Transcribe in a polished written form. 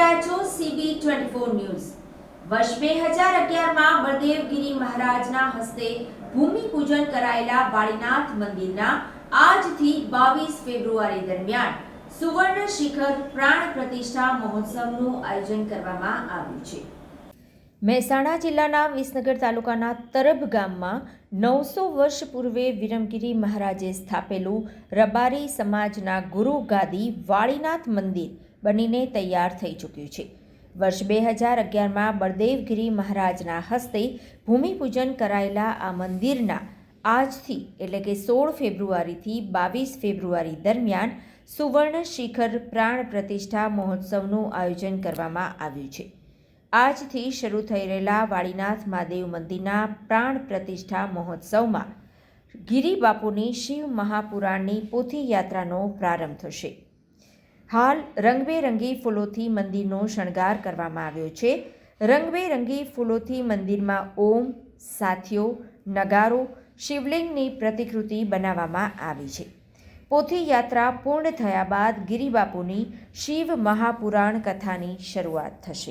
રહ્યા છો CB24 news. વર્ષ 2011માં બળદેવગીરી મહારાજના હસ્તે ભૂમિપૂજન કરાયેલા વાળીનાથ મંદિરના આજથી 22 ફેબ્રુઆરી દરમિયાન સુવર્ણ શિખર પ્રાણ પ્રતિષ્ઠા મહોત્સવનું આયોજન કરવામાં આવ્યું છે। મહેસાણા જિલ્લાના વિસનગર તાલુકાના તરભ ગામમાં 900 વર્ષ પૂર્વે વિરમગીરી મહારાજે સ્થાપેલું રબારી સમાજના ગુરુ ગાદી વાળીનાથ મંદિર બનીને તૈયાર થઈ ચૂક્યું છે। વર્ષ 2011માં બળદેવગીરી મહારાજના હસ્તે ભૂમિપૂજન કરાયેલા આ મંદિરના આજથી એટલે કે 16 ફેબ્રુઆરીથી 22 ફેબ્રુઆરી દરમિયાન સુવર્ણ શિખર પ્રાણ પ્રતિષ્ઠા મહોત્સવનું આયોજન કરવામાં આવ્યું છે। આજથી શરૂ થઈ રહેલા વાળીનાથ મહાદેવ મંદિરના પ્રાણ પ્રતિષ્ઠા મહોત્સવમાં ગિરિબાપુની શિવ મહાપુરાણની પોથી યાત્રાનો પ્રારંભ થશે। હાલ રંગબેરંગી ફૂલોથી મંદિરનો શણગાર કરવામાં આવ્યો છે। રંગબેરંગી ફૂલોથી મંદિરમાં ઓમ, સાથીઓ, નગારો, શિવલિંગની પ્રતિકૃતિ બનાવવામાં આવી છે। પોથી યાત્રા પૂર્ણ થયા બાદ ગિરિબાપુની શિવ મહાપુરાણ કથાની શરૂઆત થશે।